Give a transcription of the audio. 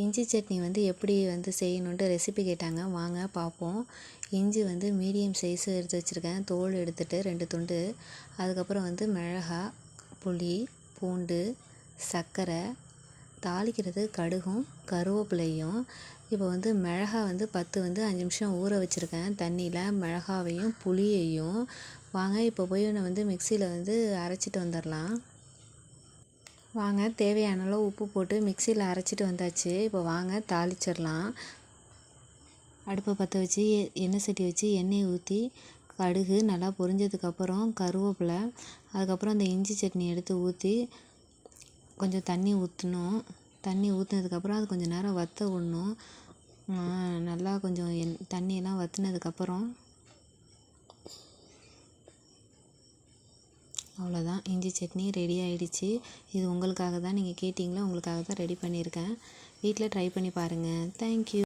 இஞ்சி சட்னி வந்து எப்படி வந்து செய்யணுன்ட்டு ரெசிபி கேட்டாங்க, வாங்க பார்ப்போம். இஞ்சி வந்து மீடியம் சைஸு எடுத்து வச்சுருக்கேன், தோல் எடுத்துட்டு 2 துண்டு. அதுக்கப்புறம் வந்து மிளகாய், புளி, பூண்டு, சர்க்கரை, தாளிக்கிறது கடுகும் கருவேப்பிலையும். இப்போ வந்து மிளகாய் வந்து 10 வந்து 5 நிமிஷம் ஊற வச்சுருக்கேன் தண்ணியில், மிளகாவையும் புளியையும். வாங்க இப்போ போய் நான் வந்து மிக்சியில் வந்து அரைச்சிட்டு வந்துடலாம். வாங்க தேவையான அளவு உப்பு போட்டு மிக்சியில் அரைச்சிட்டு வந்தாச்சு. இப்போ வாங்க தாளிச்சிடலாம். அடுப்பை பற்ற வச்சு எண்ணெய் சட்டி வச்சு எண்ணெயை ஊற்றி கடுகு நல்லா பொரிஞ்சதுக்கப்புறம் கருவேப்பிலை, அதுக்கப்புறம் அந்த இஞ்சி சட்னி எடுத்து ஊற்றி கொஞ்சம் தண்ணி ஊற்றணும். தண்ணி ஊற்றினதுக்கப்புறம் அது கொஞ்சம் நேரம் வற்ற விடணும். நல்லா கொஞ்சம் தண்ணியெல்லாம் வற்றினதுக்கப்புறம் அவ்வளோதான், இஞ்சி சட்னி ரெடி ஆகிடுச்சு. இது உங்களுக்காக தான், நீங்கள் கேட்டிங்களா, உங்களுக்காக தான் ரெடி பண்ணியிருக்கேன். வீட்டில் ட்ரை பண்ணி பாருங்கள். தேங்க்யூ.